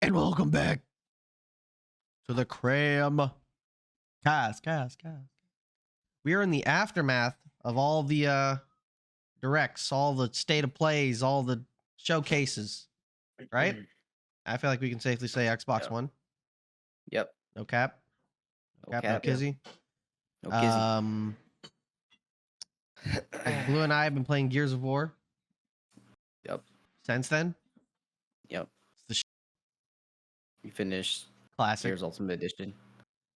And welcome back to the Cram. Cast. We are in the aftermath of all the directs, all the state of plays, all the showcases, right? I feel like we can safely say Xbox Yeah. One. Yep. No cap. No No cap. kizzy. No kizzy. Blue and I have been playing Gears of War. Yep. Since then. Yep. It's the We finished classic. Gears Ultimate Edition.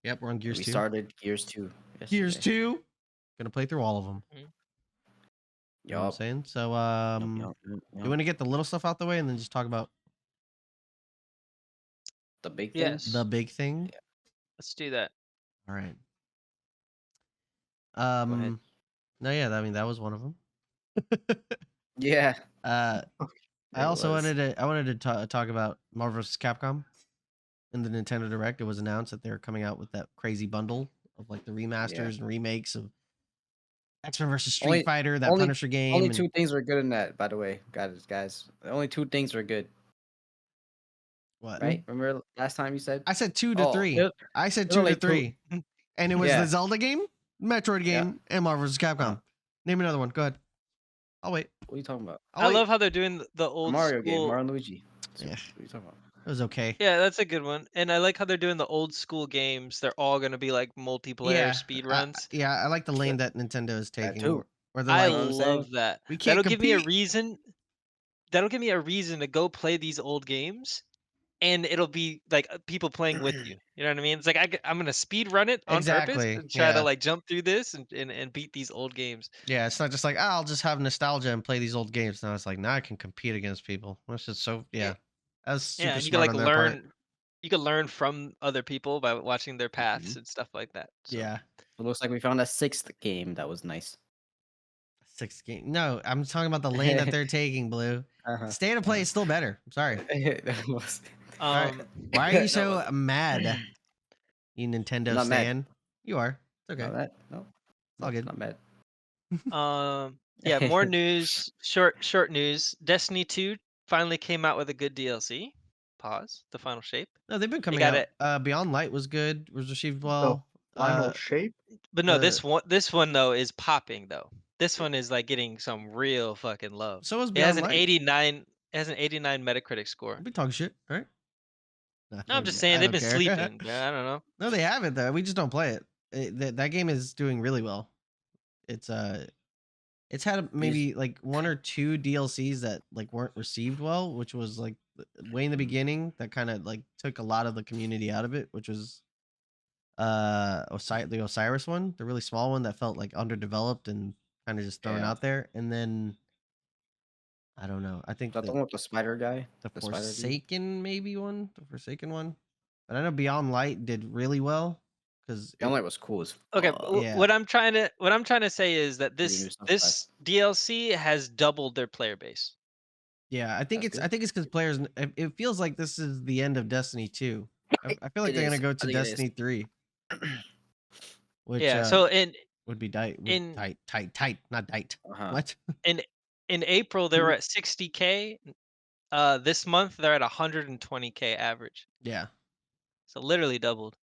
Yep, we're on Gears 2. We started Gears 2. Gears 2. Gonna play through all of them. You know what I'm saying? So, you want to get the little stuff out the way and then just talk about the big thing? Yes. the big thing? Yeah. Let's do that. All right. Go ahead. No, yeah, I mean that was one of them. Yeah. I also wanted to talk about Marvel vs. Capcom. In the Nintendo Direct, it was announced that they're coming out with that crazy bundle of like the remasters and remakes of X-Men vs. Street Fighter, that Punisher game. Only two things were good in that, by the way, guys. Only two things were good. What? Right? Remember last time you said? I said 2 to 3. I said 2 to 3. And it was the Zelda game, Metroid game, and Marvel vs. Capcom. Name another one. Go ahead. I'll wait. What are you talking about? I love how they're doing the old Mario school game, Mario and Luigi. Yeah. What are you talking about? It was okay. Yeah, that's a good one. And I like how they're doing the old school games. They're all gonna be like multiplayer speed runs. I like the lane that Nintendo is taking. too. Where they're I like, love that. We can't That'll give me a compete. reason. That'll give me a reason to go play these old games, and it'll be like people playing with you. You know what I mean? It's like I'm gonna speed run it on purpose and try to like jump through this and beat these old games. Yeah, it's not just like I'll just have nostalgia and play these old games. Now it's like now I can compete against people. That's just so That's super Yeah, and you can smart like on their part. learn. You can learn from other people by watching their paths and stuff like that. So. Yeah. It looks like we found a sixth game that was nice. Sixth game? No, I'm talking about the lane that they're taking, Blue. State of play is still better. I'm sorry. Why are you so mad? You Nintendo fan? You are. It's okay. No, it's all good. Not mad. Yeah, more news. Short news. Destiny 2 finally came out with a good DLC. Pause. The Final Shape. No, they've been coming out. Beyond Light was good. Was received well. Final Shape. But no, this one though is popping though. This one is like getting some real fucking love. So is it Beyond has an Light. 89. It has an 89 Metacritic score. I'll be talking shit, right? No, I'm just saying they've been sleeping. I don't know. No, they haven't though. We just don't play it. That game is doing really well. It's had maybe like 1 or 2 DLCs that like weren't received well, which was like way in the beginning that kind of like took a lot of the community out of it, which was the Osiris one, the really small one that felt like underdeveloped and kind of just thrown out there. And then I don't know. I think the one with the spider guy, the Forsaken maybe one, the Forsaken one. But I know Beyond Light did really well because Beyond Light was cool as okay. What I'm trying to say is that this DLC has doubled their player base. Yeah, I think it's because players. It feels like this is the end of Destiny 2. I feel like they're gonna go to Destiny 3. Which so would be tight, not tight. What? In April they were at 60K. This month they're at 120K average. Yeah. So literally doubled.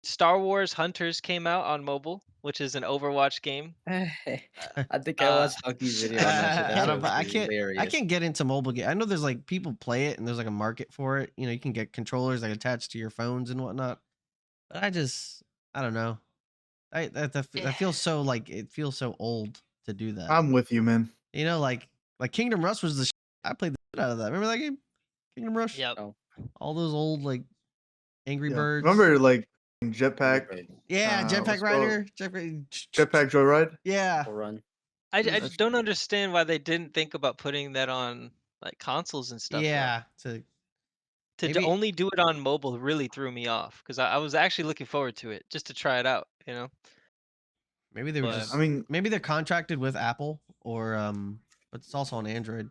Star Wars Hunters came out on mobile, which is an Overwatch game. I think I watched Hucky's video on that shit. I can't get into mobile game. I know there's like people play it and there's like a market for it. You know, you can get controllers like attached to your phones and whatnot. But I don't know. That feels so like it feels so old to do that. I'm with you, man. You know, like Kingdom Rush was the I played the shit out of that. Remember that game? Kingdom Rush? Yep. All those old like Angry Birds. Remember like Jetpack? Yeah, Jetpack Rider. Jetpack Joyride? Yeah. Run. I don't understand why they didn't think about putting that on like consoles and stuff. Yeah. To only do it on mobile really threw me off because I was actually looking forward to it just to try it out, you know. Maybe they were just. I mean, maybe they're contracted with Apple or but it's also on Android.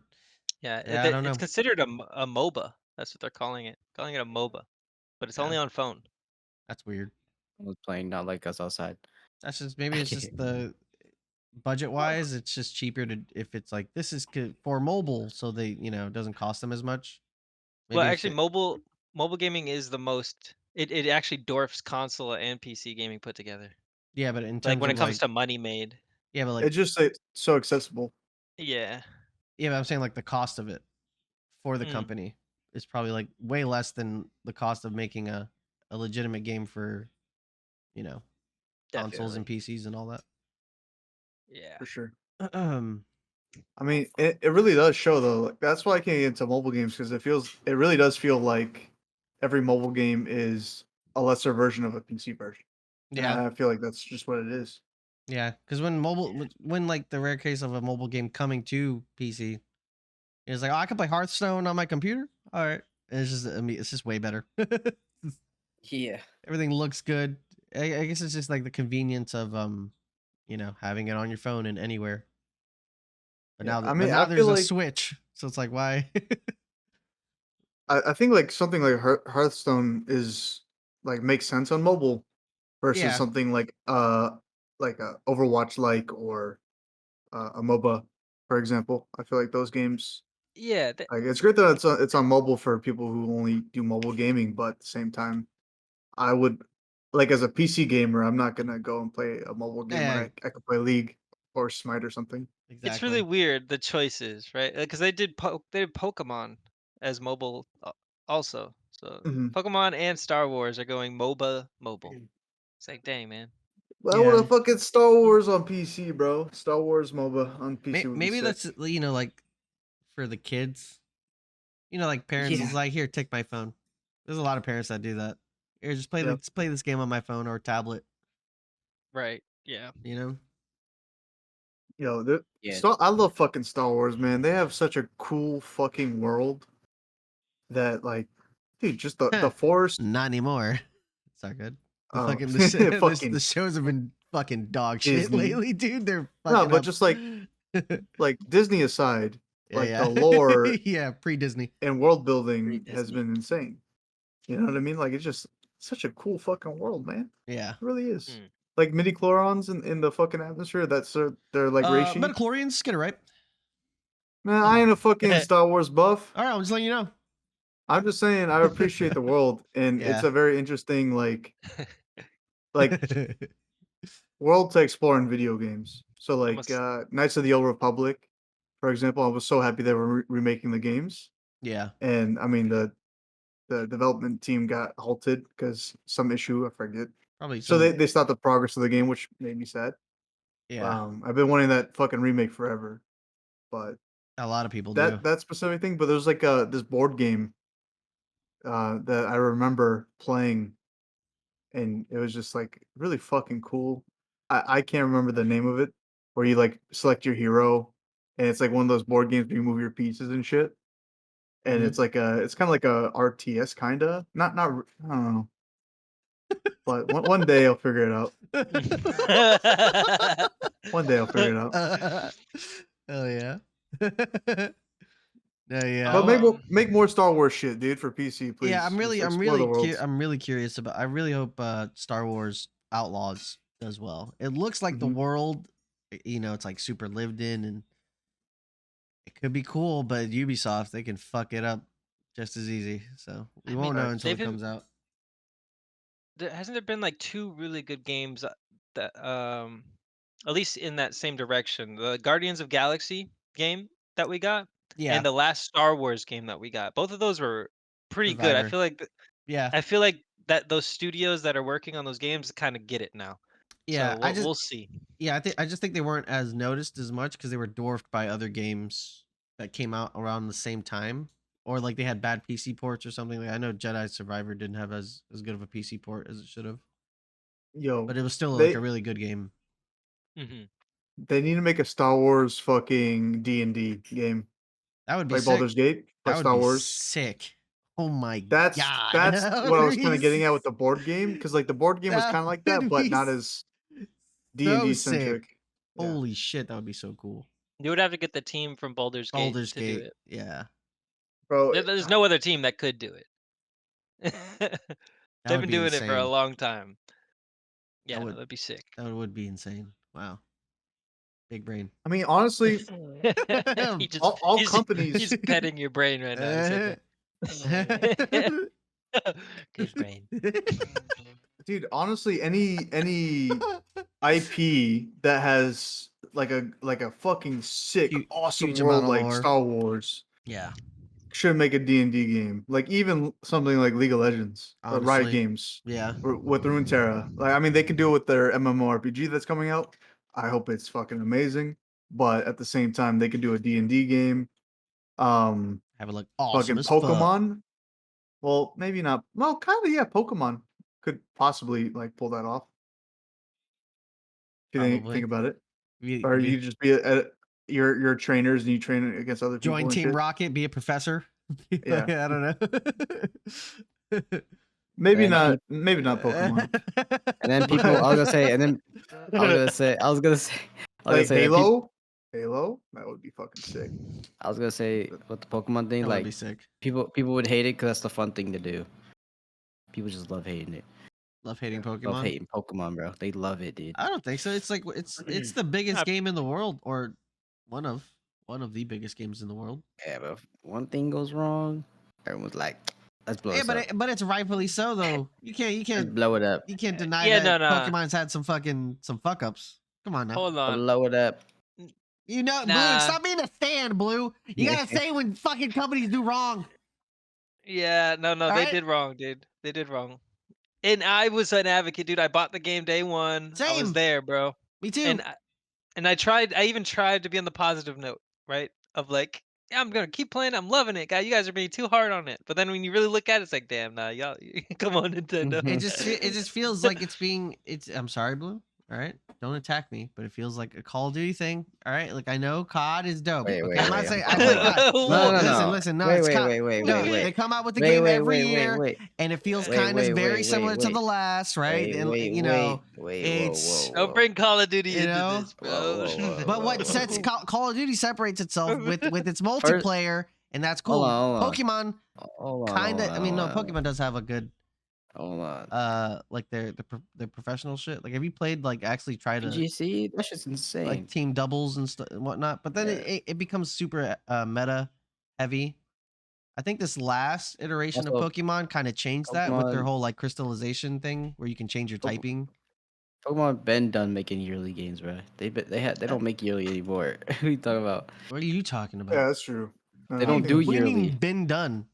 Yeah, I don't know. It's considered a MOBA. That's what they're calling it. Calling it a MOBA, but it's only on phone. That's weird. I was playing not like us outside. That's just maybe it's just the budget wise. It's just cheaper to if it's like this is for mobile, so they it doesn't cost them as much. Well, Maybe if actually, it, mobile gaming is the most. It actually dwarfs console and PC gaming put together. yeah, but in Like terms when of it comes like, to money made. yeah, but like, It's just so accessible. Yeah. yeah, but I'm saying like the cost of it for the Mm, company is probably like way less than the cost of making a legitimate game for, you know, consoles and definitely. PCs and all that. Yeah. For sure. Um, I mean, it really does show though. Like, that's why I can't get into mobile games because it really does feel like every mobile game is a lesser version of a PC version. And yeah, I feel like that's just what it is. yeah, because when like the rare case of a mobile game coming to PC, it's like, oh, I can play Hearthstone on my computer. All right, and it's just, I mean, it's just way better. Yeah. Everything looks good. I guess it's just like the convenience of having it on your phone and anywhere. But Yeah, now I but mean, now I feel there's a like Switch, so it's like, why? I think like something like Hearthstone is like makes sense on mobile versus Yeah, something like a Overwatch like or a MOBA, for example. I feel like those games Yeah. like it's great that it's on mobile for people who only do mobile gaming, but at the same time, I would like as a PC gamer, I'm not gonna go and play a mobile game when yeah, I could play League or Smite or something. It's really exactly. weird the choices, right? Because they did Pokemon as mobile also. So Mhm. Pokemon and Star Wars are going MOBA mobile. It's like, dang man. But I want Yeah, a fucking Star Wars on PC, bro. Star Wars MOBA on PC would be maybe sick. that's like for the kids. Like parents is Yeah. like, here, take my phone. There's a lot of parents that do that. Here, just play this game on my phone or tablet. Right. Yeah. You know? Yo, Yeah. I love fucking Star Wars, man. They have such a cool fucking world that, like, dude, just the Force. Not anymore. It's not good. The Oh, fucking the fucking shows have been fucking dog shit Disney. lately, dude. They're No, fucking but up. just like Disney aside, Yeah, like the yeah. lore Yeah, pre Disney. and world Pretty building has Disney. been insane. You know what I mean? Like, it's just such a cool fucking world, man. Yeah. It really is. Mm. Like midi chlorons in the fucking atmosphere. They're like reishi. Metachlorians, get it right. Man, I ain't a fucking Star Wars buff. All right, I'm just letting you know. I'm just saying I appreciate the world, and it's Yeah. a very interesting like world to explore in video games. So like Almost. Knights of the Old Republic, for example, I was so happy they were remaking the games, Yeah. and I mean the development team got halted because some issue I forget. Probably So some. they stopped the progress of the game, which made me sad. Yeah. I've been wanting that fucking remake forever, but A lot of people do. that specific thing. But there's like this board game that I remember playing, and it was just like really fucking cool. I can't remember the name of it, where you like select your hero, and it's like one of those board games where you move your pieces and shit. And Mhm. it's kind of like a RTS kinda, I don't know, but one day I'll figure it out. One day I'll figure it out. Hell yeah. No, yeah. But I'll make more Star Wars shit, dude, for PC, Yeah, please. Just explore the worlds. I'm really curious about. I really hope Star Wars Outlaws does well. It looks like the Mhm. world, it's like super lived in, and it could be cool. But Ubisoft, they can fuck it up just as easy. So we I won't mean, know Facts. until they've it been comes out. hasn't there been like two really good games that at least in that same direction, the Guardians of Galaxy game that we got Yeah, and the last Star Wars game that we got. Both of those were pretty good. Survivor. Yeah, I feel like that those studios that are working on those games kind of get it now. yeah. So we'll see. I just think they weren't as noticed as much because they were dwarfed by other games that came out around the same time, or like they had bad PC ports or something. Like I know Jedi Survivor didn't have as good of a PC port as it should have, Yo, but it was still like a they really good game. Hmm. they need to make a Star Wars fucking D&D game. That would be Like sick. Baldur's Gate, That but would Star be Wars. sick. Oh my god, That's that what I would was be kinda getting at with the board game, because like the board game was that kinda like that, would but be not as so D&D sick. centric. Yeah. Holy shit, that would be so cool. You would have to get the team from Baldur's Gate Baldur's to do Gate, it. yeah, Bro, There's no other team that could do it. that They've would been be doing it for a insane. long time. That Yeah, no, would that'd be sick. that would be insane. Wow, big brain. I mean, honestly, he just all he's companies petting your brain right now. He said that. Good brain. Dude, honestly, any IP that has like a fucking sick, awesome huge world amount of like lore. Star Wars Yeah. should make a D&D game. Like even something like League of Legends or Riot Honestly. Games Yeah. with Runeterra. Like I mean, they can do it with their MMORPG that's coming out. I hope it's fucking amazing. But at the same time, they could do a D&D game. Have it look awesome Fucking as fuck. Pokemon. Well, maybe not. Well, kind of, yeah. Pokemon could possibly like pull that off. If you think Probably. about it, Be- or be- you just be your trainers and you train against other people. Join and Team shit. Rocket, be a professor. Yeah. I don't know. Maybe And not. Maybe not Pokemon. And then people, I was gonna say, and then I was gonna say, Like that Halo. Halo, that would be fucking sick. I was gonna say with the Pokemon thing, That would like be sick. people would hate it because that's the fun thing to do. People just love hating it. Love hating Pokemon. Love hating Pokemon, bro. They love it, dude. I don't think so. It's like it's the biggest game in the world, or one of the biggest games in the world. Yeah, but if one thing goes wrong, everyone's like, let's blow Yeah, this up. but it's rightfully so though. You Let's can't blow it up. you can't deny Yeah, that no. Pokemon's had some fuck ups. Come on now. Hold on. Blow it up. You know, Blue, Nah. stop being a stand, Blue. You gotta say when fucking companies do wrong. Yeah, no, they Alright? did wrong, dude. They did wrong. And I was an advocate, dude. I bought the game day one. I was Same. there, bro. Me too. And I even tried to be on the positive note, right? Of like, yeah, I'm gonna keep playing. I'm loving it, guys. You guys are being too hard on it. But then when you really look at it, it's like, damn, nah, y'all, come on, Nintendo. it just feels like it's. I'm sorry, Blue. All right, don't attack me, but it feels like a Call of Duty thing. All right, like I know COD is dope. Wait, okay, wait, I'm not wait, saying hold I play on. COD. No, Listen. No, wait, it's wait, COD. wait, No, wait. they come out with the Wait, game wait, every wait, year, wait. and it feels Wait, kind of wait, very wait, similar to wait. the last, right? And you know, it's Whoa. Don't bring Call of Duty You into know? this, bro. Whoa. but what sets Call of Duty separates itself with its multiplayer, and that's cool. Hold on. Pokemon kind of. I mean, no, Pokemon does have a good. Hold on. Like their professional shit. Like, have you played like actually try to PGC? That's just insane. like team doubles and stuff and whatnot? But then it becomes super meta heavy. I think this last iteration of Also, Pokemon kind of changed that with their Pokemon- whole like crystallization thing, where you can change your typing. Pokemon been done making yearly games, bro. They don't make yearly anymore. What are you talking about? What are you talking about? Yeah, that's true. They don't do What do you mean yearly. been done?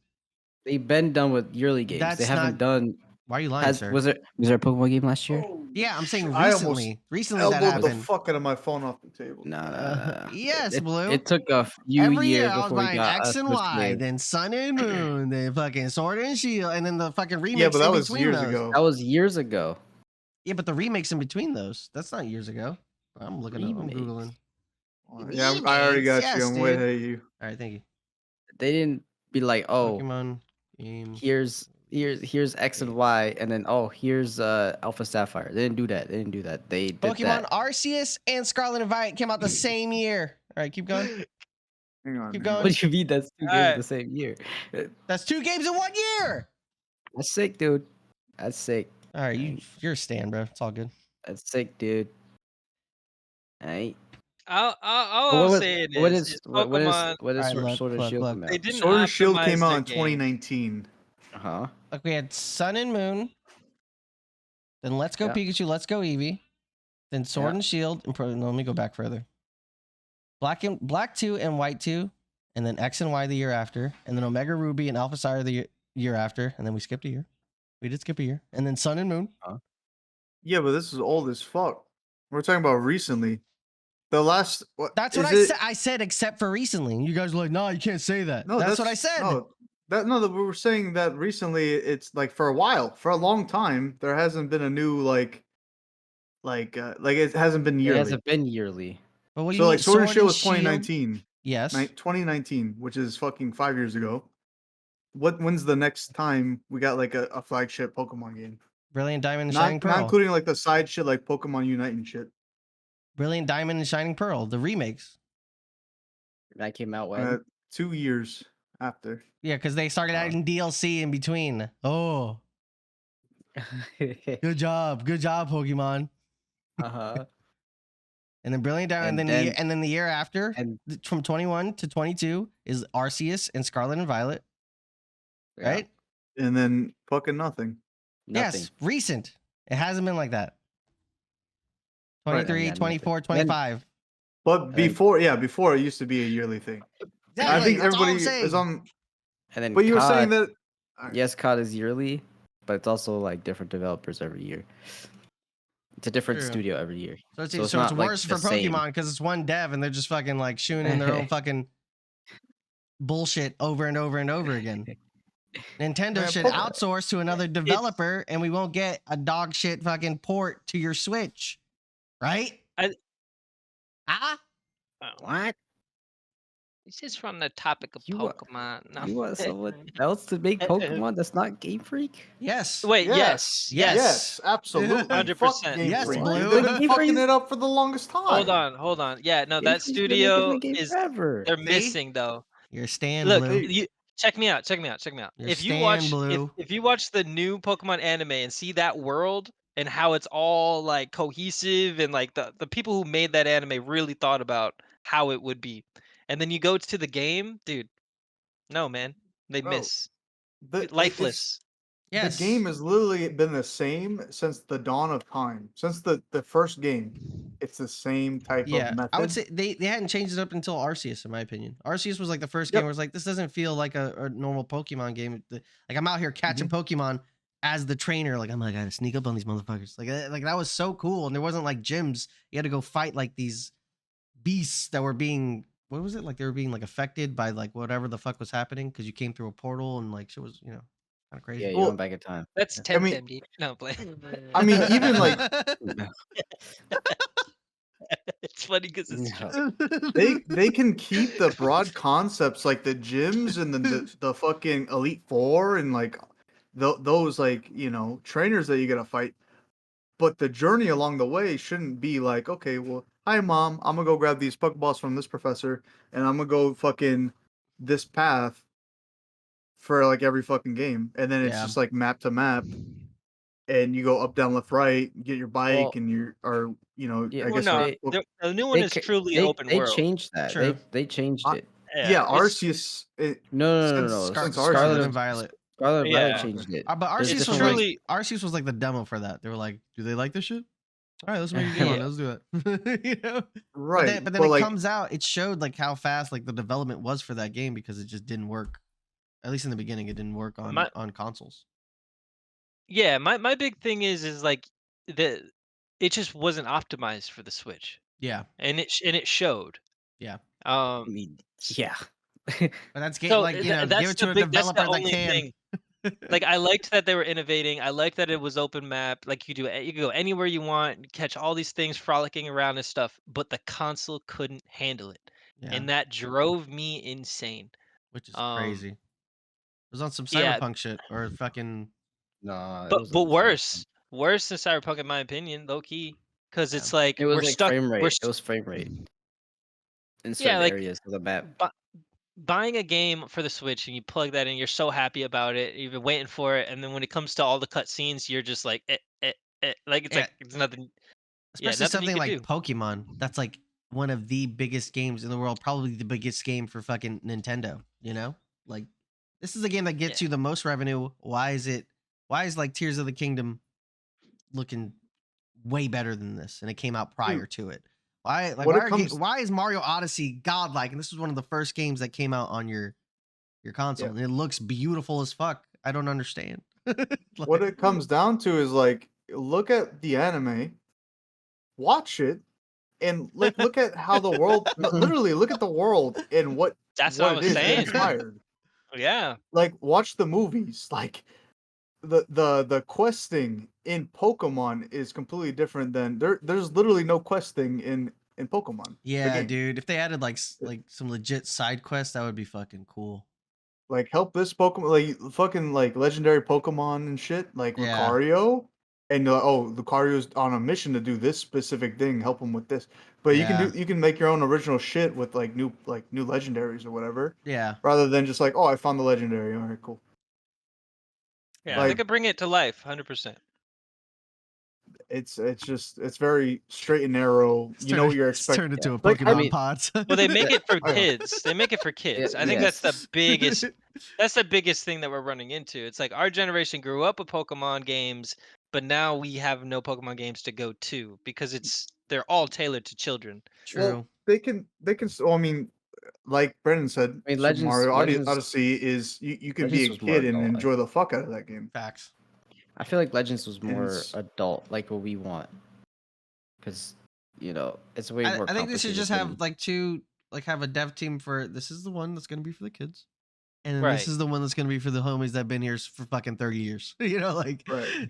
They've been done with yearly games. That's They haven't done. Why are you lying, sir? Was there a Pokemon game last year? Yeah, I'm saying I almost recently. Recently that elbowed the happened. fuck out of my phone off the table. No. Yes, Blue. It took a few Every year years I was before we buying got X us and first Y, game. then Sun and Moon, then fucking Sword and Shield, and then the fucking remakes Yeah, but that in was between years those. ago. That was years ago. Yeah, but the remakes in between those, that's not years ago. I'm looking up, I'm Remakes. Googling. Yeah, I already got Yes, you. I'm way dude. ahead of you. All right, thank you. They didn't be like, oh, Pokemon game. here's X and Y, and then here's Alpha Sapphire. They didn't do that. They did Pokemon that. Arceus and Scarlet and Violet came out the same year. All right, keep going. Hang on. Keep hang going. on. What do you mean that's two games Alright. the same year? That's 2 games in 1 year. That's sick, dude. That's sick. All right, you're a stan, bro. It's all good. That's sick, dude. Alright. All What I'm was- saying what is is Pokemon. Alright, look, Sword and look, Shield look. come out? They didn't Sword and Shield optimize came out their in game. 2019. Uh-huh. Like we had Sun and Moon. Then Let's Go Yeah. Pikachu, Let's Go Eevee. Then Sword Yeah. and Shield. And no, let me go back further. Black 2 and White 2. And then X and Y the year after. And then Omega Ruby and Alpha Sapphire the year after. And then we skipped a year. We did skip a year. And then Sun and Moon. Yeah, but this is old as fuck. We're talking about recently. The last. What, That's what is I it- said. I said except for recently. And you guys were like, no, you can't say that. No, that's what I said. No, that we were saying that recently. It's like for a while, for a long time, there hasn't been a new like it hasn't been It yearly. hasn't been yearly. But what do So you like mean? Sword and Shield was Shield? 2019. Yes. 2019, which is fucking 5 years ago. When's the next time we got like a flagship Pokemon game? Brilliant Diamond and Not, Shining not Pearl. including like the side shit like Pokemon Unite and shit. Brilliant Diamond and Shining Pearl, the remakes. That came out when? 2 years after. Yeah, because they started adding DLC in between. Oh, good job, Pokemon. Uh-huh. And then Brilliant Diamond, and then the year after, and from 21 to 22 is Arceus and Scarlet and Violet. Yeah. right? And then fucking nothing. Nothing. Yes, recent. It hasn't been like that. Right. 23, Yeah, 24, nothing. 25. But before it used to be a yearly thing. I Exactly. think That's all I'm everybody saying. is on. And then But you were saying COD, that. yes, COD is yearly, but it's also like different developers every year. It's a different True. studio every year. So it's, So it's so it's not like worse the for same. Pokemon because it's one dev and they're just fucking like shooting in their own fucking bullshit over and over and over again. Nintendo Man, should outsource to another It's developer and we won't get a dog shit fucking port to your Switch. Right? I- What? This is from the topic of You wa- Pokemon. No. You want someone else to make Pokemon that's not Game Freak? Yes. Wait, yes. Yes, absolutely. 100%. Fuck Game Yes, Freak. Blue. They've been Game fucking Freak's- it up for the longest time. Hold on. Yeah, no, Game that Freak's been making studio the game is forever. they're See? missing though. You're Stan Look, Blue. you check me out. You're If you Stan watch Blue. if you watch the new Pokemon anime and see that world and how it's all like cohesive and like the people who made that anime really thought about how it would be. And then you go to the game, dude. No, man. They Bro, miss. It's Lifeless. Yes. The game has literally been the same since the dawn of time. Since the first game, it's the same type Yeah, of method. I would say they hadn't changed it up until Arceus, in my opinion. Arceus was like the first Yep. game where it's like, this doesn't feel like a normal Pokemon game. Like I'm out here catching Pokemon as the trainer. Like I'm like, I gotta sneak up on these motherfuckers. Like that was so cool. And there wasn't like gyms. You had to go fight like these beasts that were being, what was it? Like they were being like affected by like whatever the fuck was happening because you came through a portal and like shit was, kind of crazy. Yeah, you Well, went back in time. That's I mean- Temtem, dude. No, play. I mean, even like It's funny because it's No. they can keep the broad concepts like the gyms and then the fucking Elite Four and like those like trainers that you gotta fight. But the journey along the way shouldn't be like, okay, well, hi mom, I'm gonna go grab these Pokeballs from this professor and I'm gonna go fucking this path for like every fucking game. And then it's Yeah. just like map to map and you go up, down, left, right, get your bike Well, and yeah, I well, guess no, they- the new one is truly open they world. changed that. True. They changed I- it. yeah, it's- Arceus No. since Scarlet Arceus. and Violet. Scarlet and Yeah. Violet changed it. But There's Arceus was different truly- ways- Arceus was like the demo for that. They were like, do they like this shit? All right, let's make a game on it. Let's do it. Right. But then it comes out, it showed like how fast like the development was for that game because it just didn't work. At least in the beginning, it didn't work on consoles. Yeah, my big thing is like it just wasn't optimized for the Switch, Yeah, and it showed. Yeah. I mean, yeah. but that's game So like that's give it to a that's the developer that only can. thing. Like I liked that they were innovating. I liked that it was open map. Like you could go anywhere you want, catch all these things frolicking around and stuff. But the console couldn't handle it, Yeah, and that drove me insane. which is um, crazy. It was on some yeah. cyberpunk shit or fucking. No, it But wasn't worse than Cyberpunk in my opinion, low key, because it's like It was we're like stuck. frame rate. We're It was frame rate in certain like- areas of the map. buying a game for the Switch and you plug that in, you're so happy about it, you've been waiting for it, and then when it comes to all the cutscenes, you're just like, like it's Yeah. like it's nothing. Especially nothing you something can like do. Pokemon. That's like one of the biggest games in the world, probably the biggest game for fucking Nintendo, Like this is a game that gets you the most revenue. Why is like Tears of the Kingdom looking way better than this and it came out prior to it? Why is Mario Odyssey godlike and this was one of the first games that came out on your console and it looks beautiful as fuck? I don't understand. What it comes down to is like look at the anime, watch it, and like look at how the world literally look at the world and what That's what I it was is that saying. inspired. Yeah, Like watch the movies. Like the questing in Pokemon is completely different than there's literally no questing in Pokemon. the Yeah, game. dude. If they added like some legit side quests, that would be fucking cool. Like help this Pokemon, like fucking like legendary Pokemon and shit, like Yeah. Lucario, and you're like, oh, Lucario's on a mission to do this specific thing, help him with this. But Yeah. you can make your own original shit with like new legendaries or whatever, Yeah. rather than just like, oh, I found the legendary. All right, cool. yeah, Like- they could bring it to life, 100%. it's very straight and narrow. You know what you're It's turned expecting. into a Like, I Pokemon mean- Pods. Well, they make it for Oh, yeah. kids. They make it for kids. I think yes. that's the biggest. That's the biggest thing that we're running into. It's like our generation grew up with Pokemon games, but now we have no Pokemon games to go to because they're all tailored to children. True. Well, they can. Well, I mean, like Brendan said, I mean, Super Mario Legends Odyssey is you can be a Legends was more kid and adult, enjoy the fuck out of that game. Facts. I feel like Legends was more It's- adult, like what we want, because it's way more. I think they should just complicated have have a dev team for this is the one that's gonna be for the kids. And then Right. this is the one that's gonna be for the homies that've been here for fucking 30 years. Right.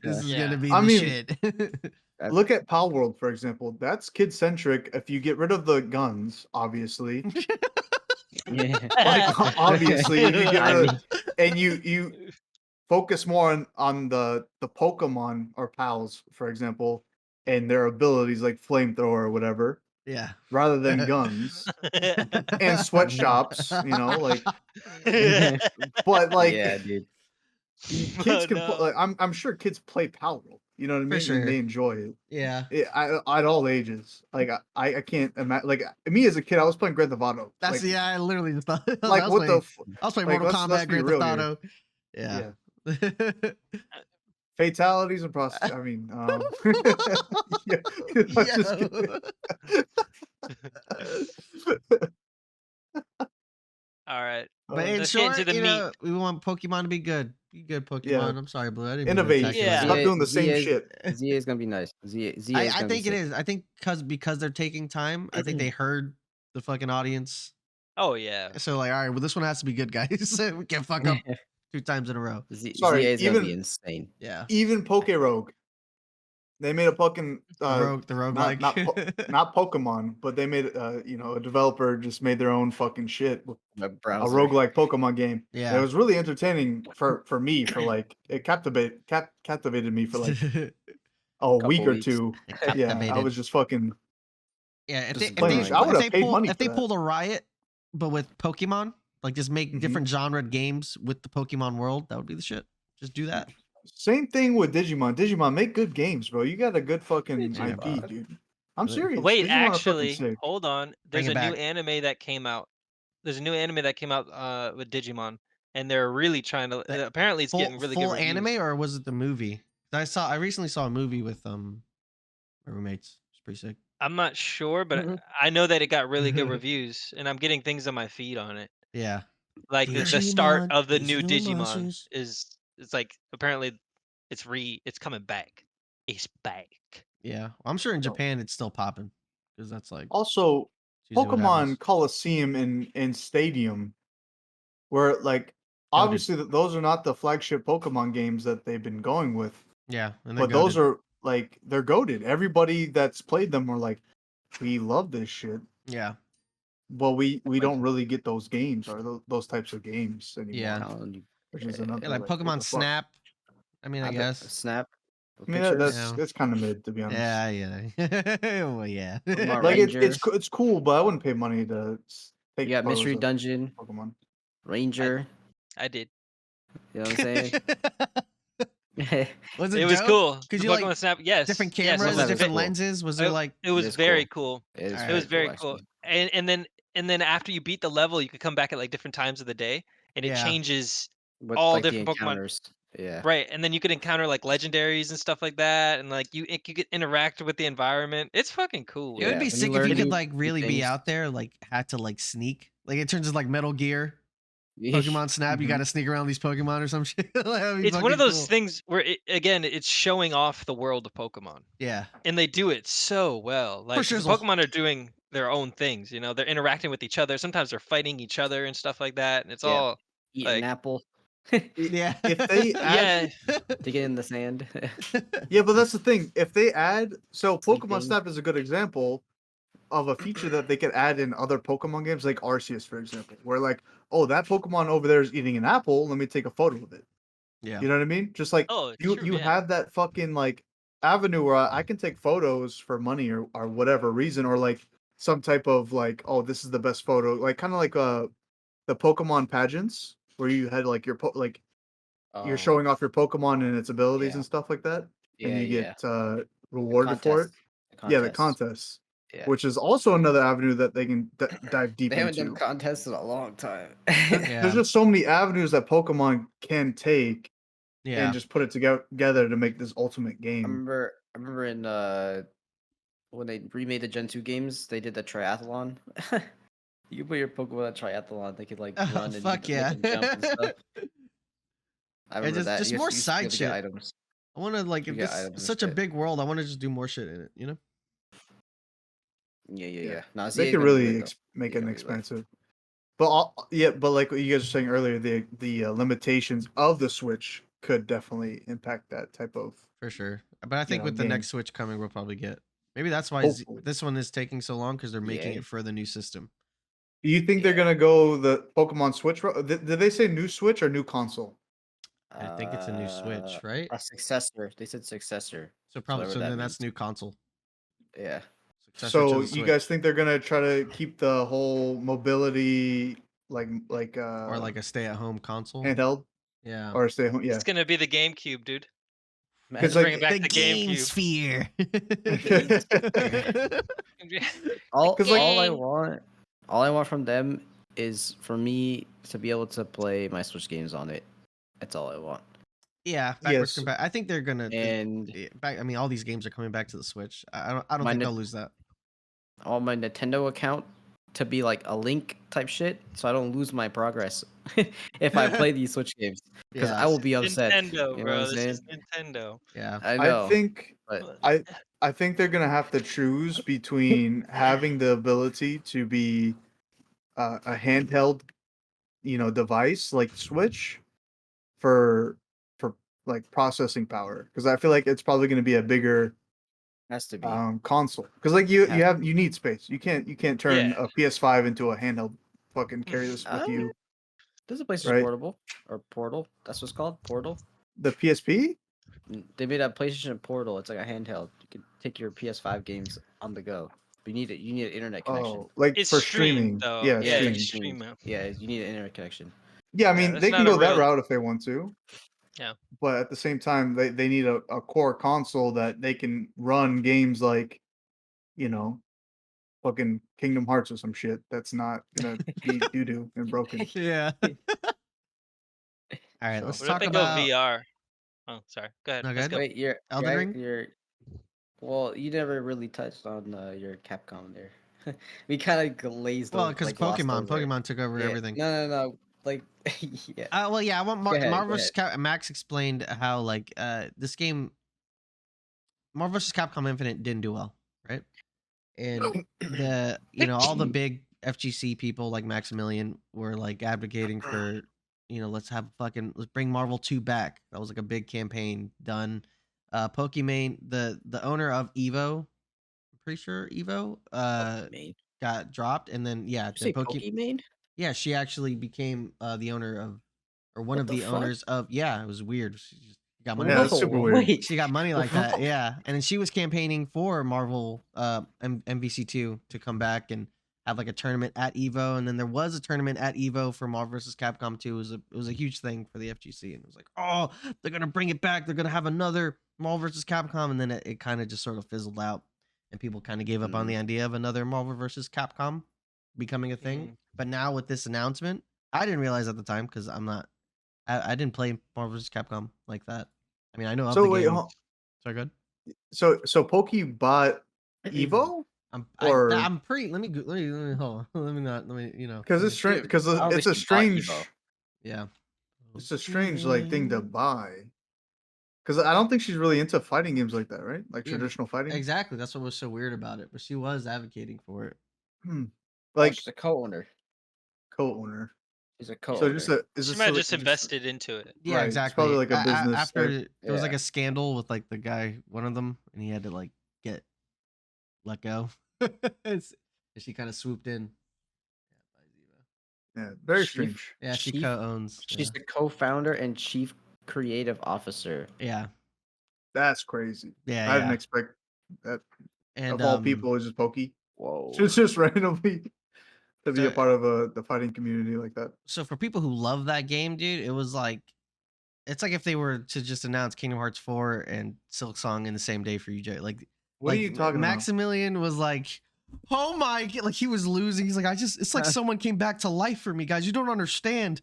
This is Yeah. gonna be I the mean, shit. Look at Pal World, for example. That's kid centric. If you get rid of the guns, obviously, Yeah. like, obviously, you get I rid mean- of, and you focus more on the Pokemon or pals, for example, and their abilities like flamethrower or whatever, Yeah. rather than guns and sweatshops. Like, but like yeah, dude. kids Oh, can no. like I'm sure kids play Pal World. You know what I mean? sure. And they enjoy it. Yeah. At all ages. Like I can't imagine. Like me as a kid, I was playing Grand Theft Auto. That's like, I literally just thought like I was what playing, the I was playing like, Mortal let's Kombat, be Grand Theft real here. Auto. Yeah. fatalities and process. I mean, yeah, I'm just kidding. All right. But in Let's get short, into the meat. we want Pokemon to be good. Be good, Pokemon. I'm sorry, Blue. I didn't mean to Innovate. attack you Yeah. like Stop that. doing the same shit. ZA is gonna be nice. ZA is I gonna think be it sick. is. I think because they're taking time. I think they heard the fucking audience. Oh yeah. So like, all right, well, this one has to be good, guys. We can't fuck up 2 times in a row. Sorry, ZA is gonna be even- insane. Yeah. Even Poke Rogue. They made a fucking The roguelike. not Pokemon, but they made a developer just made their own fucking shit. My A browser. roguelike Pokemon game. Yeah. It was really entertaining for me for like it captivated me for like a week or weeks. two. Yeah, I Captivated. was just fucking Yeah, if Just they, playing if it. they, I would've if they paid pull, money if for they that. pulled a Riot, but with Pokemon, like just make Mhm. different genre games with the Pokemon world, that would be the shit. Just do that. same thing with Digimon. Digimon, make good games, bro. You got a good fucking Digimon. IP, dude. I'm Wait, serious. Wait, Digimon are fucking actually, sick. hold on. There's Bring a it new back. anime that came out. There's a new anime that came out with Digimon, and they're really trying to. That Apparently, it's getting really full good reviews. anime, or was it the movie? I recently saw a movie with my roommates. It's pretty sick. I'm not sure, but Mhm. I know that it got really good reviews, and I'm getting things on my feed on it. Yeah. Like the start Digimon, of the these new little Digimon monsters. is like apparently it's coming back. It's back. Yeah. I'm sure in Japan it's still popping because that's like Also, it's usually what happens. Pokemon Coliseum and Stadium, where like obviously those are not the flagship Pokemon games that they've been going with, Yeah, and they're but those goated. are like they're goated. Everybody that's played them are like, we love this shit. Yeah. Well, we don't really get those games or those types of games anymore. Yeah. Telling you. Which is Yeah, another Like what Pokemon the fuck. Snap. I mean, I guess. Snap. I mean, that's kind of mid, to be honest. Yeah. Well, yeah. Pokemon Like Ranger. it's cool, but I wouldn't pay money to take You got photos Mystery of Dungeon, Pokemon. Ranger. I did. You know what I'm saying? Was It was dope? cool. Could The you like Pokemon Snap? Yes. different yes, it cameras, was different cool. lenses? Was there like It was is very cool. cool. It is Alright. It was very actually. cool. And then after you beat the level, you could come back at like different times of the day, and it Yeah. changes With all like the different Pokemon. encounters. Yeah. Right, and then you could encounter like legendaries and stuff like that, and like you could interact with the environment. It's fucking cool. It would Yeah, be when you sick if you learn could new- like new really be things. out there, like had to like sneak. Like it turns into like Metal Gear, Pokemon Snap. You Mhm. got to sneak around these Pokemon or some shit. That'd be It's one of fucking those cool. things where it's showing off the world of Pokemon, Yeah, and they do it so well. Like 'cause the shizzle. Pokemon are doing their own things. You know, they're interacting with each other. Sometimes they're fighting each other and stuff like that, and it's Yeah. all Eat an like apple. yeah. If they add, yeah. Dig it in the sand. yeah, but that's the thing. If they add, so Pokemon Sleeping. Snap is a good example of a feature that they could add in other Pokemon games, like Arceus, for example, where like, oh, that Pokemon over there is eating an apple. Let me take a photo of it. Yeah. You know what I mean? Just like Oh, you true, you yeah. have that fucking like avenue where I can take photos for money or whatever reason, or like some type of like, oh, this is the best photo, like kind of like the Pokemon pageants where you had like your you're showing off your Pokemon and its abilities Yeah. and stuff like that, Yeah, and you yeah. get rewarded for it. Yeah, the Contest. contests, Yeah. which is also another avenue that they can dive deep They haven't done into. contests in a long time. There's just so many avenues that Pokemon can take and just put it together to make this ultimate I game. remember in when they remade the Gen 2 games, they did the triathlon. You can put your Pokemon at triathlon, they could like run and Fuck make them jump and stuff. I remember that. Just more You used to be side able to get shit. items. I want to like You if get this is items and such a shit. big world, I want to just do more shit in it. You know? Yeah. No, They could really make it expensive. But but like what you guys were saying earlier, the limitations of the Switch could definitely impact that type of. For sure. But I think with the game. next Switch coming, we'll probably get. Maybe that's why Hopefully. this one is taking so long because they're making it for the new system. Do you think they're gonna go the Pokemon Switch route? Did they say new Switch or new console? I think it's a new Switch, right? A successor. They said successor. So probably whatever that then that's means. new console. Yeah. Successor So to the you guys Switch. think they're gonna try to keep the whole mobility like or like a stay-at-home console? handheld Yeah. or stay home? Yeah, It's gonna be the GameCube, dude. because Let's bring it like back to GameCube. sphere. All I Game. want from them is for me to be able to play my Switch games on it. That's all I want. Yeah, backwards Yes. compatible. I think they're gonna. And I mean, all these games are coming back to the Switch. I don't My think Ni- they'll lose that. I want my Nintendo account to be like a link type shit, so I don't lose my progress if I play these Switch games. Because I will be upset. Nintendo, You know what bro. I'm This saying? is Nintendo. Yeah. I know. I think but I think they're gonna have to choose between having the ability to be a handheld, device like Switch for like processing power, because I feel like it's probably going to be a bigger has to be. console, because like you Has need space. You can't turn Yeah. a PS5 into a handheld. Fucking carry this with you. There's a PlayStation Right. Portable or Portal. That's what's called Portal. The PSP? They made a PlayStation Portal. It's like a handheld. You can take your PS5 games on the go. But you need an internet connection. Oh, like It's for streamed, streaming. though. Yeah, Yeah, streaming. you stream it. Yeah, you need an internet connection. Yeah, I Yeah, mean that's they can not a go that real- route if they want to. Yeah. But at the same time, they need a core console that they can run games like, fucking Kingdom Hearts or some shit that's not gonna be doo doo and broken. Yeah. All right, So- let's What if talk they go about. VR? Oh, sorry. Go ahead. No, Let's go go. Wait, Elden Ring? well, you never really touched on your Capcom there. We kind of glazed Well, over. because like, glossed over it. Pokemon took over Yeah, everything. No. Like, yeah. Well, yeah, I want Go ahead, Marvel go vs. Max explained how like this game, Marvel vs. Capcom Infinite didn't do well, right? And all the big FGC people like Maximilian were like advocating for, let's bring Marvel 2 back. That was like a big campaign done. Pokimane, the owner of Evo, I'm pretty sure Evo, Pokimane. got dropped, and then You say Pokimane? yeah, she actually became the owner of, or one What of the the fuck? owners of. Yeah, it was weird. She just got money. Yeah, that's super weird. Wait. She got money like that. Yeah, and then she was campaigning for Marvel MVC2 to come back and have like a tournament at Evo, and then there was a tournament at Evo for Marvel vs. Capcom 2. It was a huge thing for the FGC, and it was like, oh, they're gonna bring it back. They're gonna have another Marvel vs. Capcom, and then it kind of just sort of fizzled out, and people kind of gave up on the idea of another Marvel vs. Capcom becoming a thing. But now with this announcement, I didn't realize at the time because I didn't play Marvel vs. Capcom like that. I mean, I know of So the wait, game. So good. so Pokey bought Evo? I'm pretty. Let me hold on. Let me Because it's strange. Because I don't it's a think she bought strange. Evo. Yeah. It's a strange like thing to buy. Because I don't think she's really into fighting games like that, right? Like Yeah, traditional fighting. Exactly. That's what was so weird about it. But she was advocating for it. Like She's a co-owner. co-owner. She's a co-owner. So just She might have just invested into it. Yeah, Right, it's exactly. probably like a business After type. there was like a scandal with like the guy, one of them, and he had to like get let go. She kind of swooped in. Yeah, very Chief- strange. Yeah, she Chief- co-owns. She's the co-founder and chief creative officer. Yeah. That's crazy. Yeah. I didn't expect that. And Of all people, it's just Pokey. Whoa. It's just randomly to be a So- part of the fighting community like that. So for people who love that game, dude, it was like It's like if they were to just announce Kingdom Hearts 4 and Silksong in the same day for you, Jay. What are you talking about? Maximilian was like, oh my, like he was losing. He's like, it's like someone came back to life for me, guys. You don't understand.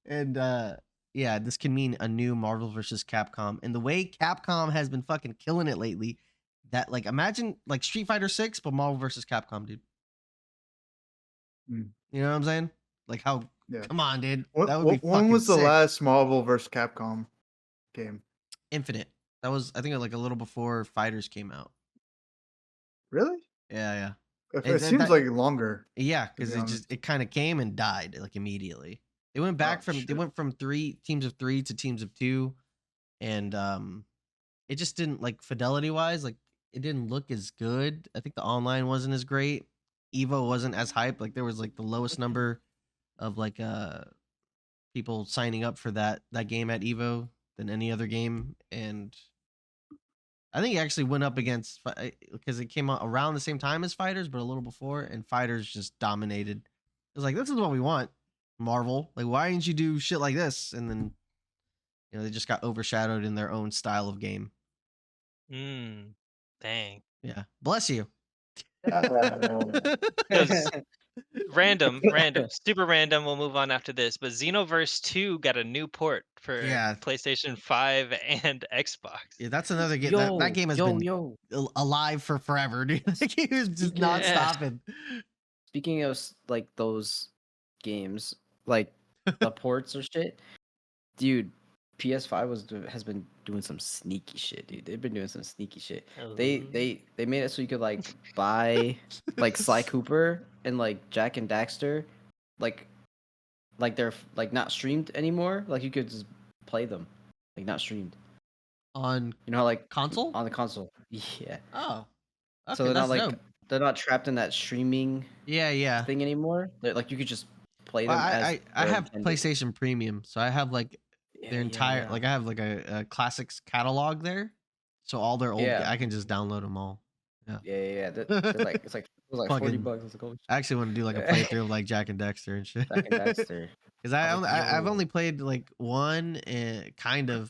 And yeah, this can mean a new Marvel versus Capcom. And the way Capcom has been fucking killing it lately, that like imagine like Street Fighter 6, but Marvel versus Capcom, dude. Mm. You know what I'm saying? Like how? Yeah. Come on, dude. What, That would be when fucking was the sick. last Marvel vs. Capcom game? Infinite. That was, I think, like a little before Fighters came out. Really? Yeah. It seems like longer. Yeah, be because it kind of came and died like immediately. They went back they went from 3 teams of 3 to teams of 2, and it just didn't, like, fidelity wise, like it didn't look as good. I think the online wasn't as great. Evo wasn't as hype. Like there was like the lowest number of like people signing up for that game at Evo than any other game, and I think it actually went up against because it came out around the same time as Fighters, but a little before, and Fighters just dominated. It was like, this is what we want, Marvel. Like, why didn't you do shit like this? And then, they just got overshadowed in their own style of game. Dang. Yeah. Bless you. Because random, super random. We'll move on after this. But Xenoverse 2 got a new port for PlayStation 5 and Xbox. Yeah, that's another game. That game has been alive for forever, dude. That game is just not stopping. Speaking of like those games, like the ports or shit, dude. PS5 has been doing some sneaky shit, dude. They've been doing some sneaky shit. They made it so you could like buy like Sly Cooper and like Jack and Daxter, like they're like not streamed anymore. Like you could just play them, like not streamed on like console. On the console, yeah. Oh, okay, so they're not like dope. They're not trapped in that streaming thing anymore. They're, like you could just play them. I have PlayStation Premium, so I have like their entire like I have like a classics catalog there, so all their old I can just download them all. Yeah. They're like it was like $40. I actually want to do like a playthrough of like Jack and Dexter and shit. Jack and Dexter. Because I've only played like one and kind of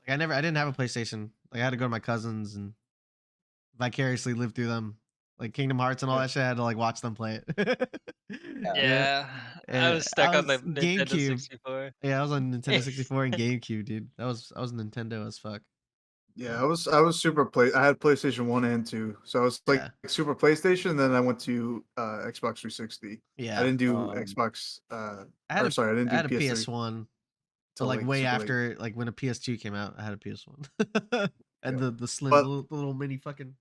like I didn't have a PlayStation. Like I had to go to my cousins and vicariously live through them. Like Kingdom Hearts and all that shit, I had to like watch them play it. Yeah. I was stuck on the Nintendo GameCube. 64. Yeah, I was on Nintendo 64 and GameCube, dude. I was Nintendo as fuck. Yeah, I was super I had PlayStation 1 and 2. So I was like super PlayStation, and then I went to Xbox 360. Yeah. I didn't do Xbox I didn't do I had a PS1. So like way after like when a PS2 came out, I had a PS1. And the slim little mini fucking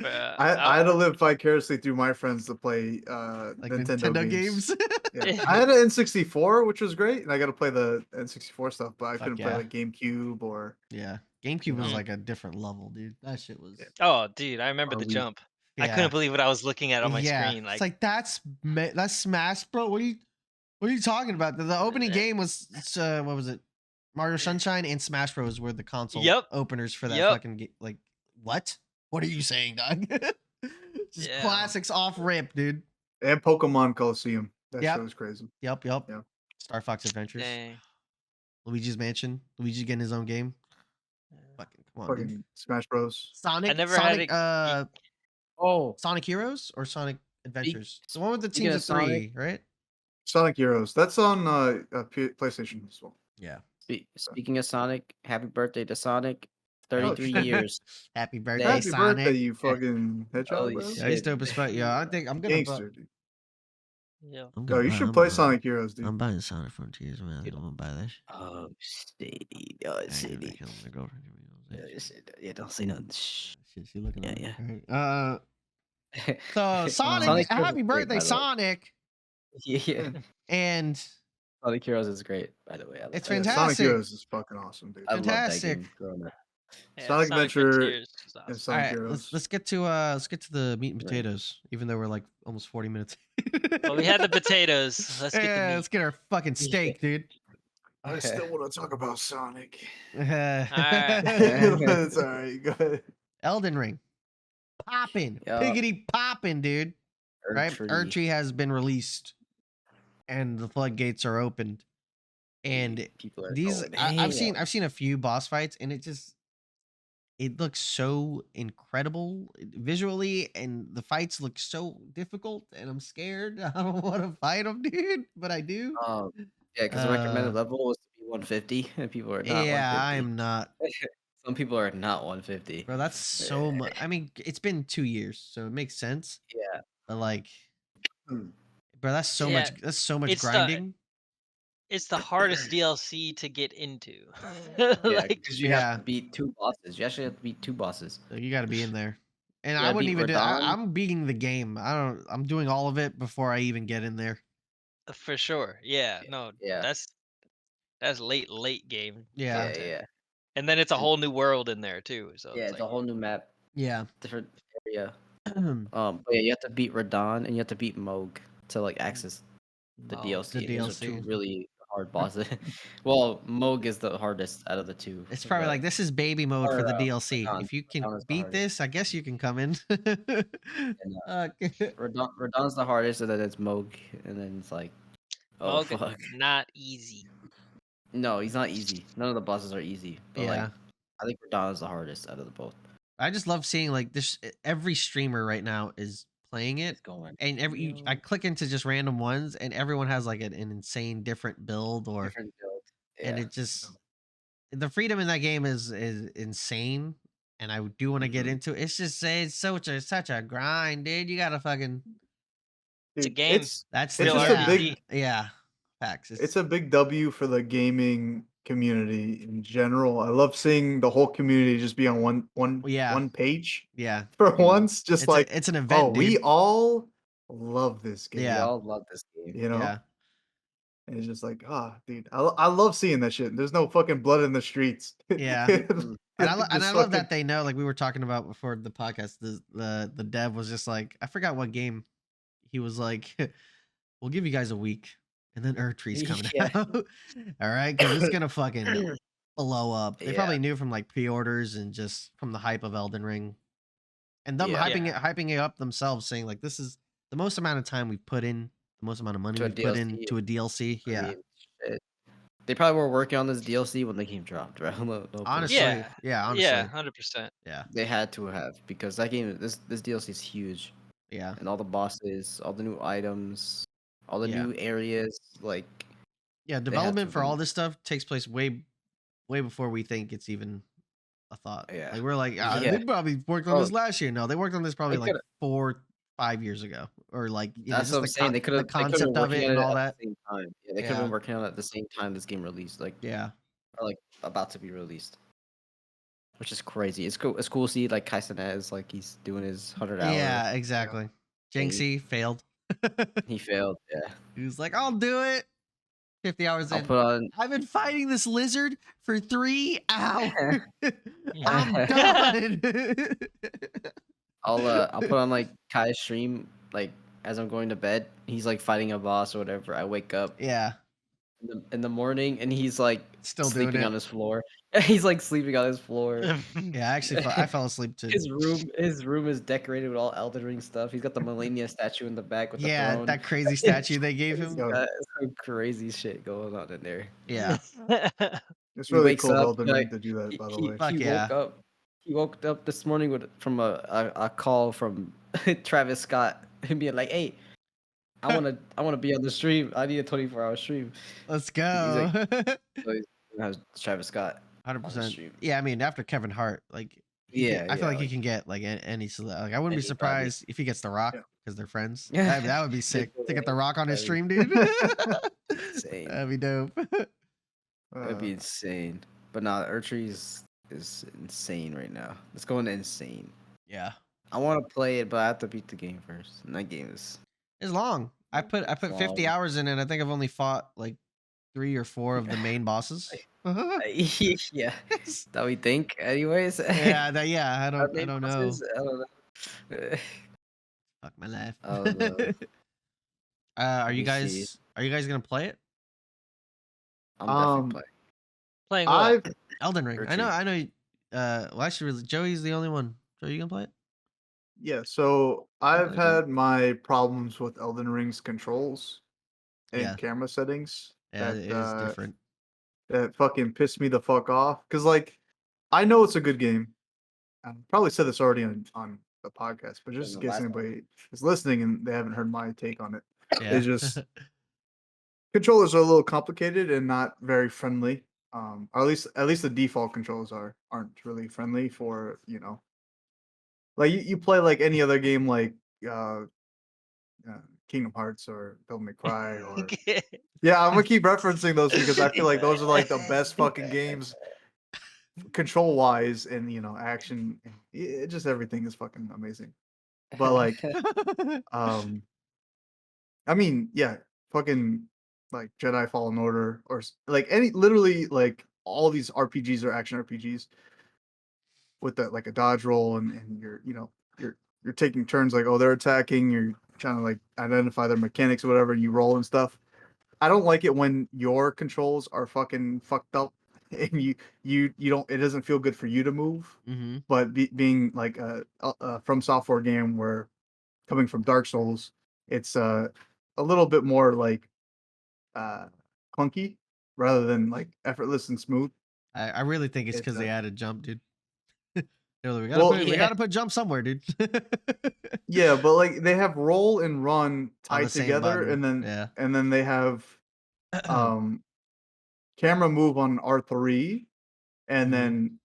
I had to live vicariously through my friends to play like Nintendo games. Yeah. I had an N64, which was great, and I got to play the N64 stuff, but I couldn't play like GameCube or GameCube was like a different level, dude. That shit was. Oh, dude, I remember the jump. I couldn't believe what I was looking at on my screen. Like, it's like that's Smash, bro. What are you talking about? The opening game was what was it? Mario Sunshine and Smash Bros were the console openers for that fucking game. Like what? What are you saying, dog? Just classics off rip, dude. And Pokemon Coliseum. That shit was crazy. Yep. Star Fox Adventures. Dang. Luigi's Mansion. Luigi getting his own game. Fucking come on, dude. Smash Bros. Sonic. I never Sonic, had Sonic Heroes or Sonic Adventures? The one with the teams of 3, right? Sonic Heroes. That's on PlayStation as well. Yeah. Speaking of Sonic, happy birthday to Sonic. 33 years. Happy birthday, Happy Sonic. birthday, you fucking hedgehog, bro. Yeah, he's dope as fuck. Yeah, I think I'm gonna. Gangster, dude. Yeah. You should play Sonic Heroes, dude. I'm buying Sonic Frontiers, man. I'm gonna buy that shit. Oh, shady. Oh, shady. Yeah, don't say nothing. Shh. She looking at me. Yeah. So Sonic, happy birthday, Sonic. Yeah. And Sonic Heroes is great, by the way. It's fantastic. Sonic Heroes is fucking awesome, dude. Fantastic. I love that game growing up. Sonic Adventure and Sonic Heroes. Let's get to the meat and potatoes. Even though we're like almost 40 minutes. Well, we had the potatoes. Let's get the meat. Let's get our fucking steak, dude. I still want to talk about Sonic. Alright. It's alright. Go ahead. Elden Ring. Popping. Piggity popping, dude. Right? Erdtree has been released. And the floodgates are opened. And people are these going I've ham. seen a few boss fights, and it looks so incredible visually, and the fights look so difficult, and I'm scared. I don't want to fight them, dude, but I do. Yeah, because the recommended level was to be 150, and people are not Yeah, I 150. am not. Some people are not 150. Bro, that's so much. I mean, it's been 2 years, so it makes sense. Yeah. But like, Mm. bro, that's so Yeah, much. That's so much it's grinding. it's the hardest DLC to get into. Yeah, Like, because you have to beat 2 bosses. You actually have to beat 2 bosses. So you got to be in there. And You I gotta wouldn't beat even do. Radahn. I'm beating the game. I'm doing all of it before I even get in there. for sure. Yeah, no, Yeah. that's late game Yeah. content. Yeah. And then it's a And- whole new world in there too. So Yeah, it's it's a like, whole new map, Yeah. different area. But yeah, you have to beat Radahn and you have to beat Moog to like access the oh, DLC. The And those are 2 DLC. really hard bosses. Well, Moog is the hardest out of the 2. It's probably like this is baby mode for the DLC. Radahn. If you can Radahn is the beat hardest. this, I guess you can come in. Radahn's the hardest, and then it's Moog, and then it's like, oh Moog, fuck. not easy. No, he's not easy. None of the bosses are easy. But Yeah. like, I think Radahn is the hardest out of the both. I just love seeing like this. Every streamer right now is playing it, It's going. and I click into just random ones, and everyone has like an insane different build, or Different build. and Yeah. it just the freedom in that game is insane, and I do want to get Mhm. into it. It's just it's such a grind, dude. You gotta fucking It's a Dude, game. It's Real just yeah, a big. yeah, facts. It's a big W for the gaming community in general. I love seeing the whole community just be on Yeah. one page Yeah, for Mhm. once. Just like, it's an oh, event, we dude. all love this game. We Yeah. all love this game. You know? Yeah, And it's just like, dude, I love seeing that shit. There's no fucking blood in the streets. yeah. Mhm. And I Just love fucking- that they know, like we were talking about before the podcast. The dev was just like, I forgot what game. He was like, "We'll give you guys a week, and then Erdtree's coming Yeah. out. All right, because it's gonna fucking blow up." They Yeah. probably knew from like pre-orders and just from the hype of Elden Ring, and them Yeah. hyping it up themselves, saying like, "This is the most amount of time we've put in, the most amount of money To a we've put in DLC. to a DLC." I Yeah, mean, shit. They probably were working on this DLC when the game dropped, right? No honestly, bullshit. yeah, honestly, Yeah, 100%. yeah, They had to have because that game, this DLC is huge, yeah. and all the bosses, all the new items, all the Yeah. new areas, like Yeah, have development to for all been- this stuff takes place way before we think it's even a thought. Yeah. Like we're like, Yeah. they probably worked on Oh. this last year. No, they worked on this probably They like coulda- 4-5 years ago, or like that's just what I'm saying. They could have the concept of it and all that. at the same time. Yeah, they could have Yeah. been working on it at the same time this game released, like Yeah, or like about to be released, which is crazy. It's cool. It's cool to see like Kaisenez, like he's doing his 100-hour. yeah, exactly. Jinxie failed. He failed. Yeah. He was like, "I'll do it." 50 hours I'll in. put on. I've been fighting this lizard for 3 hours. I'm done. I'll put on like Kai's stream like as I'm going to bed. He's like fighting a boss or whatever. I wake up Yeah, in the morning and he's like still doing sleeping it. on his floor. He's like sleeping on his floor. Yeah, actually, I fell asleep too. His room is decorated with all Elden Ring stuff. He's got the Millennia statue in the back with the Yeah, throne. that crazy statue they gave He's him. got some crazy shit going on in there. Yeah, It's He really wakes cool of up, Elden like, Ring to do that, by the way. Fuck yeah. He woke up this morning from a call from Travis Scott and being like, "Hey, I wanna be on the stream. I need a 24-hour stream." let's go. So he has Travis Scott. 100%. stream. Yeah, I mean, after Kevin Hart, like, I feel like he can get like any like I wouldn't be Anybody. surprised if he gets The Rock Yeah. because they're friends. Yeah. That would be sick to get The Rock on his That'd stream, dude. Insane. That'd be dope. That'd be insane. But nah, Erdtree is insane right now. It's going insane. Yeah, I want to play it, but I have to beat the game first. And that game is it's long. I put 50 long. hours in it. I think I've only fought like 3 or 4 of the main bosses. yeah. That we think, anyways. yeah, I don't Main know. bosses? I don't know. Fuck my life. Oh, no. Are you me see. guys gonna play it? I'm definitely Um, playing. Playing what? I've Elden Ring. I Erdtree. know. Well, actually, Joey's the only one. Joey, you gonna play it? Yeah, so I've Okay. had my problems with Elden Ring's controls and Yeah. camera settings. Yeah, that, it is different. that fucking pissed me the fuck off. Because like, I know it's a good game. I probably said this already on the podcast, but just in case anybody is listening and they haven't heard my take on it, it's just controllers are a little complicated and not very friendly. Or at least the default controls aren't really friendly for like you play like any other game like uh, Kingdom Hearts or Devil May Cry or yeah, I'm gonna keep referencing those because I feel like those are like the best fucking games control wise and action. Just everything is fucking amazing. But like, I mean, yeah, fucking like Jedi Fallen Order or like literally like all these RPGs or action RPGs with that like a dodge roll and you're taking turns like they're attacking, you're trying to like identify their mechanics or whatever, and you roll and stuff. I don't like it when your controls are fucking fucked up and you don't. It doesn't feel good for you to move. Mm-hmm. But being like a Fromsoftware game where coming from Dark Souls, it's a little bit more like clunky rather than like effortless and smooth. I really think it's because they added jump, dude. We gotta put jump somewhere, dude. Yeah, but like they have roll and run tied together, button. and then they have camera move on R3, and then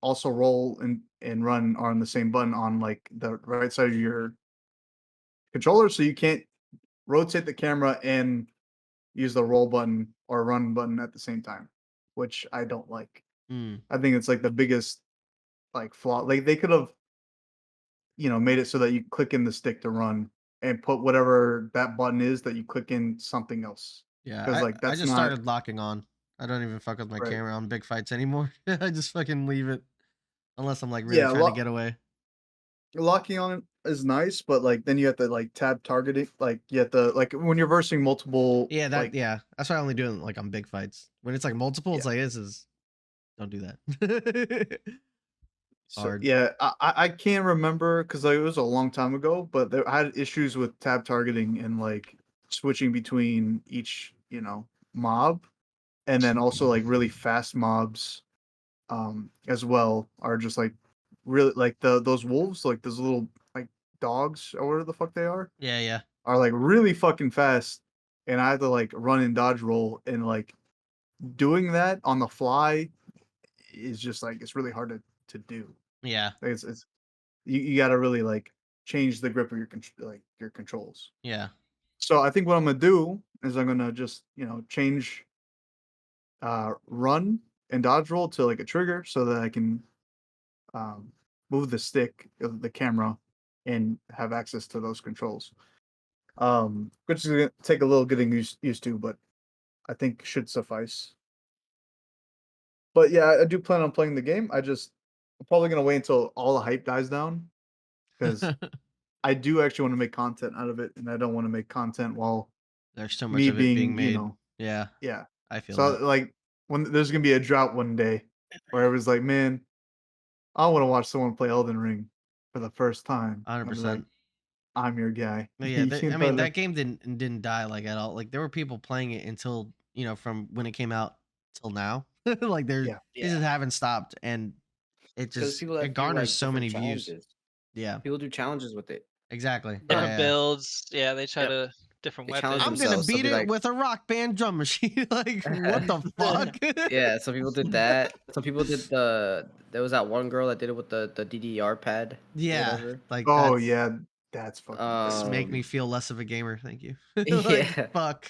also roll and run are on the same button on like the right side of your controller, so you can't rotate the camera and use the roll button or run button at the same time, which I don't like. I think it's like the biggest like flaw. Like they could have made it so that you click in the stick to run and put whatever that button is that you click in something else. Yeah, because like I that's just not started locking on. I don't even fuck with my Right. camera on big fights anymore. I just fucking leave it unless I'm like really trying to get away. locking on is nice, but like then you have to like tab targeting. Like you have to like when you're versing multiple. Yeah, like, that's why I only do it like on big fights. When it's like multiple, it's like don't do that. So, yeah, I can't remember because like, it was a long time ago, but I had issues with tab targeting and like switching between each mob, and then also like really fast mobs, as well are just like really like those wolves, like those little like dogs or whatever the fuck they are. Yeah. Are like really fucking fast, and I had to like run and dodge roll, and like doing that on the fly is just like it's really hard to do. Yeah. Like, it's you got to really like change the grip of your controls. Yeah. So I think what I'm gonna do is I'm gonna just change run and dodge roll to like a trigger so that I can move the stick of the camera and have access to those controls. Which is gonna take a little getting used to, but I think should suffice. But yeah, I do plan on playing the game. I'm probably gonna wait until all the hype dies down because I do actually want to make content out of it, and I don't want to make content while there's so much of it being made. Yeah, I feel so that. like when there's gonna be a drought one day where it was like, man, I want to watch someone play Elden Ring for the first time. 100%. Like, I'm your guy. Yeah, I mean that game didn't die like at all. Like there were people playing it until from when it came out till now. Like they just haven't stopped, and it just it garners so many views. Yeah, people do challenges with it. Exactly. Different builds. Yeah, they try to different weapons. I'm gonna beat it with a rock band drum machine. Like what the fuck? Yeah, some people did that. Some people did there was that one girl that did it with the DDR pad. Yeah, like that's fucking. Just make me feel less of a gamer. Thank you. Yeah. Fuck.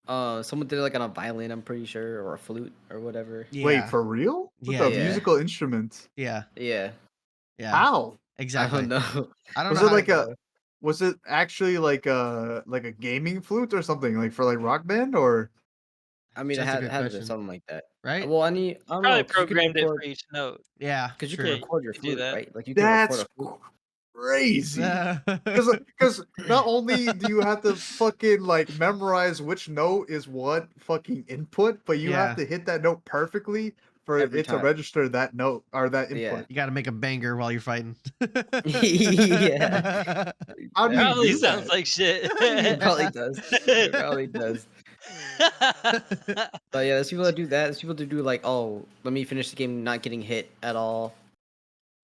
Someone did it like on a violin, I'm pretty sure, or a flute or whatever. Yeah. Wait, for real? With a musical instrument? Yeah. How? Exactly. I don't know. Was it like was it actually like a gaming flute or something, like for like Rock Band, or? I mean, it had to be something like that, right? Well, I don't probably know, programmed it for each note. Yeah, because you can record your flute, right? Like you can record a flute. Crazy. Because not only do you have to fucking like memorize which note is what fucking input, but you have to hit that note perfectly for it to register that note or that input. You got to make a banger while you're fighting. Yeah. Probably sounds like shit. It probably does. It probably does. But yeah, there's people that do that. There's people that do like, oh, let me finish the game not getting hit at all,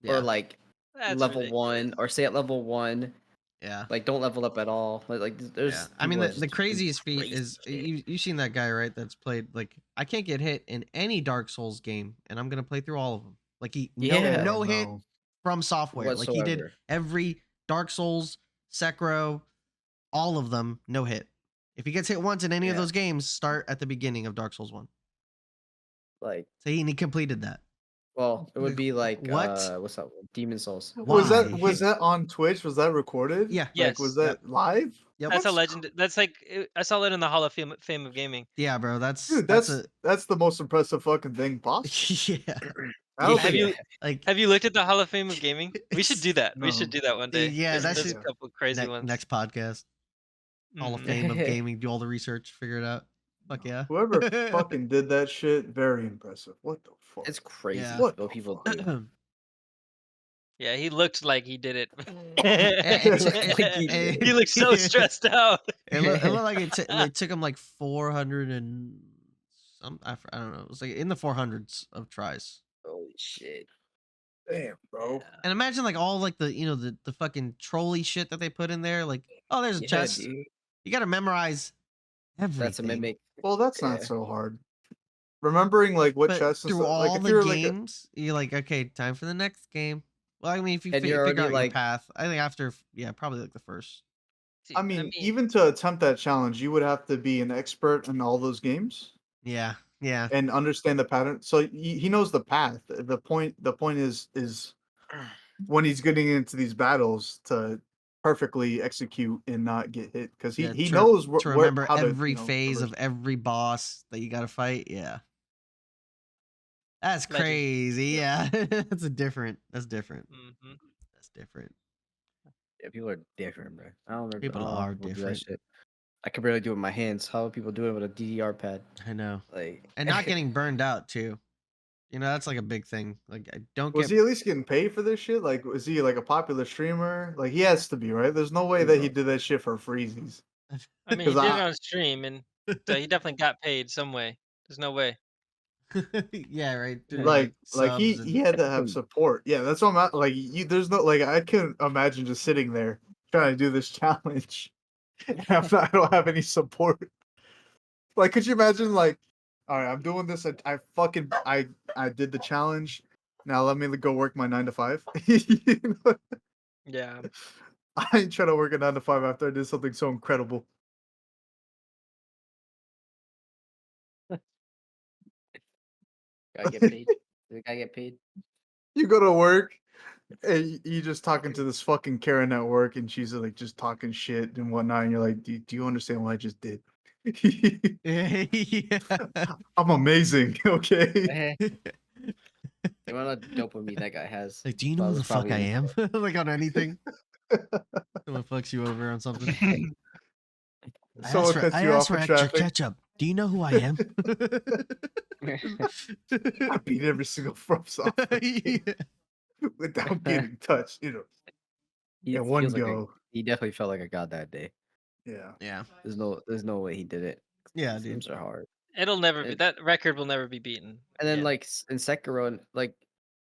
or like That's level ridiculous. 1, or stay at level 1. Yeah. Like don't level up at all. Like there's. Yeah. I mean, people that the just do craziest feat crazy is shit. you've seen that guy, right? That's played like I can't get hit in any Dark Souls game, and I'm gonna play through all of them. Like Yeah. no hit No. from software. Like he did Whatsoever. every Dark Souls, Sekiro, all of them, no hit. If he gets hit once in any of Yeah. those games, start at the beginning of Dark Souls 1. Like, So he completed that. well, it would be like What? what's that one? Demon Souls. Was Why? that on Twitch? Was that recorded? Yeah. Like, was Yes. that live? Yep. That's a What's- legend. That's like I saw that in the Hall of Fame of Gaming. Yeah, bro. That's Dude, that's that's the most impressive fucking thing possible. yeah. I don't Have think- you Like have you looked at the Hall of Fame of Gaming? We should do that. We should No. do that one day. Yeah, that There's should- a couple crazy ones. next podcast. Hall of Mhm. Fame of Gaming. Do all the research. Figure it out. Fuck yeah. Whoever fucking did that shit, very impressive. What the fuck? It's crazy Yeah. what What the people fuck? do. Yeah, he looked like he did it. It- He looked so stressed out. It looked like it took him like 400 and some. I don't know. It was like in the 400s of tries. Holy shit. Damn, bro. And imagine like all like the fucking trolley shit that they put in there. Like, oh, there's a Yeah, chest. dude. You got to memorize everything. That's a mimic. Well, that's not Yeah. so hard. Remembering like what But chests and through stuff. all Like if the you're like games, you're like, okay, time for the next game. Well, I mean, if you And you're figure already, out your like- path, I think after, probably like the first. See, I mean, even to attempt that challenge, you would have to be an expert in all those games Yeah, yeah, and understand the pattern. So he knows the path. The point is when he's getting into these battles to perfectly execute and not get hit because he Yeah, knows to remember how to, every you know, phase traverse. of every boss that you got to fight. Yeah, that's Legend. crazy. Yeah, that's different. That's different. Mhm. That's different. Yeah, people are different, bro. I don't remember. People I don't know how are people do that different. shit. I can barely do it with my hands. How are people doing it with a DDR pad? I know, Like, and not getting burned out too. You know, that's like a big thing. Like, I don't Was get. he at least getting paid for this shit? Like, was he like a popular streamer? Like, he has to be, right? There's no way Dude, that bro. he did that shit for freezies. I mean, he 'Cause did it I- on stream, and so he definitely got paid some way. There's no way. Yeah, right. through, Like subs he and- he had to have support. Yeah, that's what I'm at. Like, there's no like I couldn't imagine just sitting there trying to do this challenge. And I don't have any support. Like, could you imagine? Like, all right, I'm doing this. I fucking I did the challenge. Now let me go work my 9 to 5. You know? Yeah. I ain't trying to work a 9 to 5 after I did something so incredible. gotta get paid. The guy get paid. You go to work and you just talking to this fucking Karen at work, and she's like just talking shit and whatnot, and you're like, do you understand what I just did? yeah. I'm amazing, okay? The amount of dopamine that guy has. Like, do you know who the fuck I probably- am? Like on anything. Someone fucks you over on something. Someone cuts you off for in extra traffic. ketchup. Do you know who I am? I beat every single Fromsoftware game Yeah. without getting touched, you know. He In one feels like go. he definitely felt like a god that day. Yeah. Yeah. There's no way he did it. Yeah, These dude. games are hard. It'll never be It- that record will never be beaten. And then Yeah. like in Sekiro, like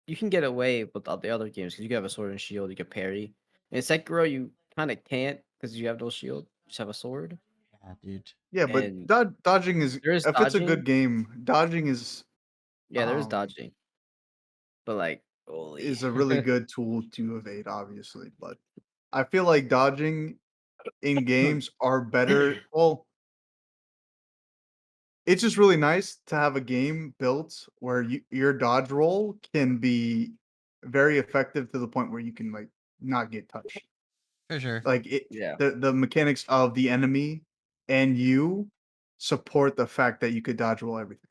you can get away with all the other games because you can have a sword and shield, you can parry. In Sekiro, you kind of can't because you have no shield. You just have a sword. Yeah, dude. Yeah, but And dodging is there is if it's a good dodging. game, dodging is Yeah, there is Um, dodging. But like, holy. is a really good tool to evade, obviously. But I feel like dodging in games are better. Well, it's just really nice to have a game built where your dodge roll can be very effective to the point where you can like not get touched. For sure. Like it, Yeah. the mechanics of the enemy and you support the fact that you could dodge roll everything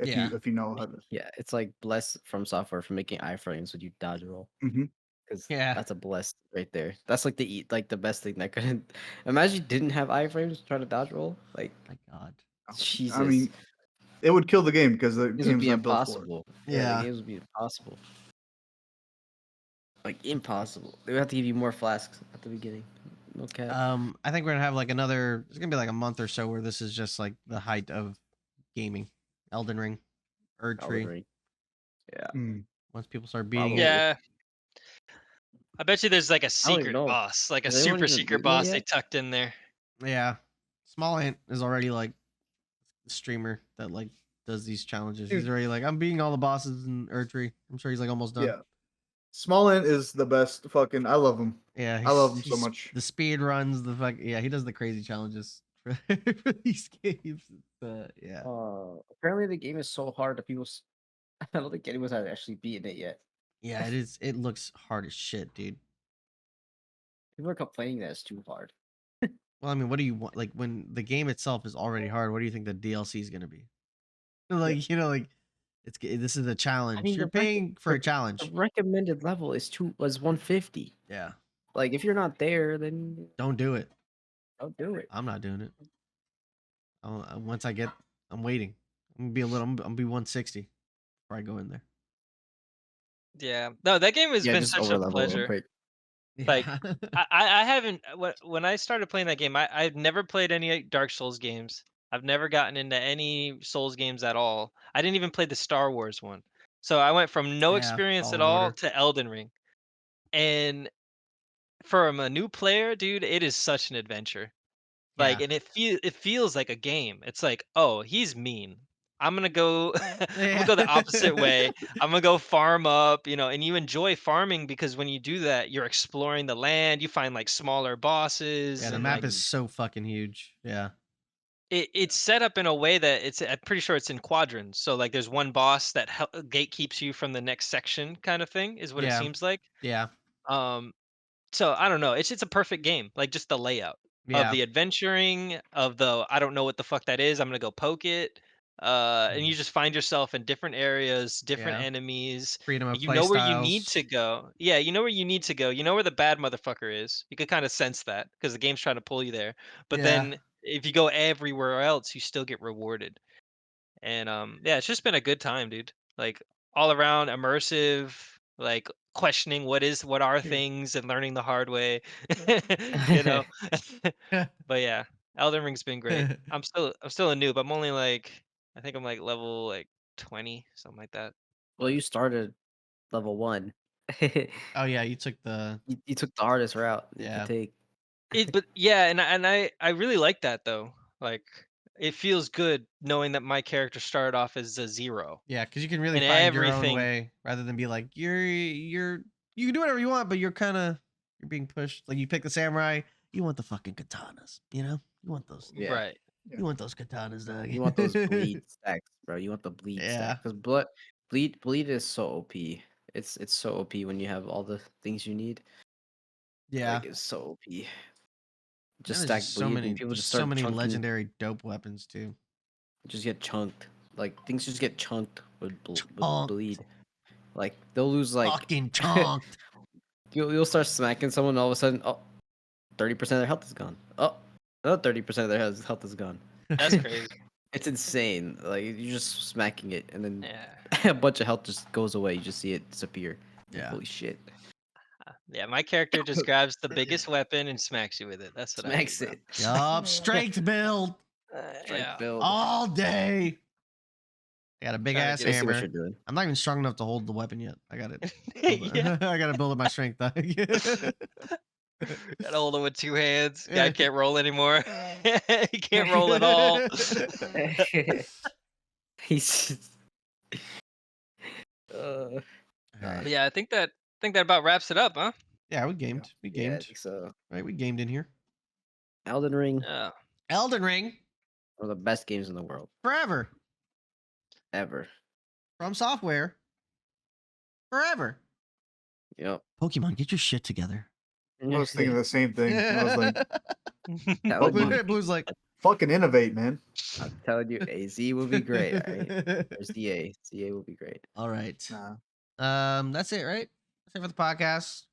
Yeah. if you know how to. Yeah, it's like blessed from software for making iframes when you dodge roll. Mhm. Because Yeah. that's a blessed right there. That's like the best thing that couldn't. Imagine you didn't have iframes trying to dodge roll. Like My God. Jesus, I mean, it would kill the game because the this would game's be not built for it. impossible. Yeah. the games would be impossible. Like impossible. They would have to give you more flasks at the beginning. No cap. I think we're gonna have like another. It's gonna be like a month or so where this is just like the height of gaming. Elden Ring, Elden Erdtree. Ring. Yeah. Once people start beating Probably. it. Yeah. I bet you there's like a don't even secret know. boss, like a Has anyone super even secret beaten it boss they yet? tucked in there. Yeah. Small Ant is already like the streamer that like does these challenges. He's Dude. already like, I'm beating all the bosses in Erdtree. I'm sure he's like almost done. Yeah. Small Ant is the best. Fucking, I love him. Yeah, I love him so he's- much. The speed runs, the fuck. Yeah, he does the crazy challenges for these games. Yeah. Apparently the game is so hard that people. I don't think anyone's actually beaten it yet. Yeah, it is. It looks hard as shit, dude. People are complaining that it's too hard. Well, I mean, what do you want? Like, when the game itself is already hard, what do you think the DLC is gonna be? Like, you know, like this is a challenge. mean, You're the rec- paying for a The challenge. recommended level is 150. Yeah. Like if you're not there, then Don't do it. don't do it. I'm not doing it. Once I get, I'm waiting. I'm gonna be I'm gonna be 160 before I go in there. Yeah. No, that game has been just such a overlevel real pleasure. quick. Like, Yeah. I haven't when I started playing that game, I've never played any Dark Souls games. I've never gotten into any Souls games at all. I didn't even play the Star Wars one. So I went from no Yeah, experience at Fallen all Order. to Elden Ring. And from a new player, dude, it is such an adventure. Like, Yeah. and it feels like a game. It's like, oh, he's mean. I'm gonna go I'm gonna go the opposite way. I'm gonna go farm up, and you enjoy farming because when you do that, you're exploring the land, you find like smaller bosses, Yeah, the and map like is so fucking huge. Yeah. it's set up in a way that I'm pretty sure it's in quadrants. So like there's one boss that gatekeeps you from the next section kind of thing is what it Yeah. seems like. Yeah. Um so I don't know. It's a perfect game. Like just the layout of Yeah. the adventuring, of the I don't know what the fuck that is. I'm gonna go poke it. And you just find yourself in different areas, different Yeah. enemies. Freedom of You play know where you need to styles. go. Yeah, you know where you need to go. You know where the bad motherfucker is. You could kind of sense that because the game's trying to pull you there. But Yeah. then if you go everywhere else, you still get rewarded. And yeah, it's just been a good time, dude. Like all around immersive, like questioning what are things and learning the hard way. you know. But yeah, Elden Ring's been great. I'm still a noob. I'm only like I think I'm like level like 20, something like that. Well, you started level 1. Oh yeah, you took the You took the hardest route you yeah. could take. But yeah, and I really like that though. Like it feels good knowing that my character started off as a 0 Yeah, because you can really and find your own everything. way rather than be like you can do whatever you want, but you're being pushed. Like you pick the samurai, you want the fucking katanas, you know? You want those. Yeah. Right. You want those katanas, dog. You want those bleed stacks, bro. You want the bleed Yeah. stack. Because bleed is so OP. It's so OP when you have all the things you need. Yeah. Like it's so OP. And Just there's stack just bleed and people there's just so start many chunking. legendary dope weapons too. Just get chunked. Like things just get chunked with Chunked. bleed. Like they'll lose like Fucking chunked. you'll start smacking someone and all of a sudden 30% of their health is gone. Oh, another 30% of their health is gone. That's crazy. It's insane. Like you're just smacking it and then Yeah. a bunch of health just goes away. You just see it disappear. Like, Yeah. holy shit. Yeah, my character just grabs the biggest weapon and smacks you with it. That's what Smacks I do, it. Yup, strength build Strike yeah. build. all day. I got a big Trying to ass get Let's see what hammer. you're doing. I'm not even strong enough to hold the weapon yet. I got it. Yeah. I gotta build up my strength. Gotta hold it with 2 hands. Guy can't roll anymore. He can't roll at all. He's just... All right. Yeah, I think that about wraps it up, huh? Yeah, we gamed. We Yeah, I gamed. think so. Right, we gamed in here. Elden Ring, Yeah. Elden Ring one of the best games in the world forever. ever. Fromsoftware forever. Yep. Pokemon, get your shit together. I was thinking the same thing. I was like, That would be, Pokemon. Blue's like, fucking innovate, man. I'm telling you, AZ will be great. All right. There's DA. DA will be great. all right. Nah. That's it, right? That's it for the podcast.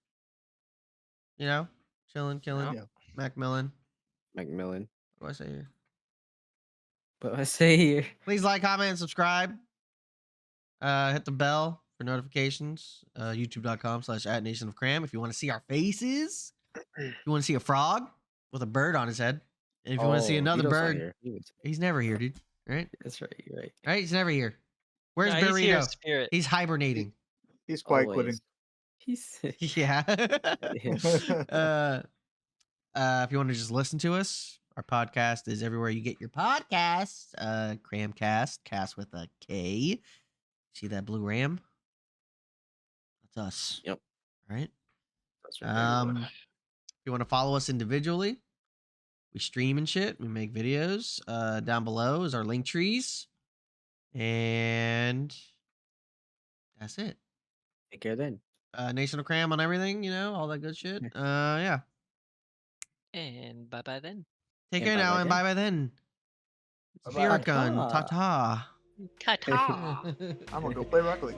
You know, chilling, killing. Yeah. Macmillan. Macmillan. What do I say here? What do I say here? Please like, comment, and subscribe. Hit the bell for notifications. YouTube.com/@nationofcram if you want to see our faces. If you want to see a frog with a bird on his head, and if you want to see another Vito's not bird, here. he's never here, dude. Right? That's right. You're right. Right? He's never here. Where's No, he's here in Burrito? spirit. He's hibernating. He's quiet Always. quitting. He's Yeah. If you want to just listen to us, our podcast is everywhere you get your podcasts. Cram Cast, cast with a K. See that blue ram? That's us. Yep. Right? That's right. If you want to follow us individually, we stream and shit. We make videos. Down below is our link trees. And that's it. Take care then. Nation of Cram on everything, all that good shit. Yeah. And bye bye then. Take And care now bye-bye and bye bye then. Bye-bye. Spirit gun. Ta-ta. Ta ta. Ta-ta. I'm gonna go play Rocket League.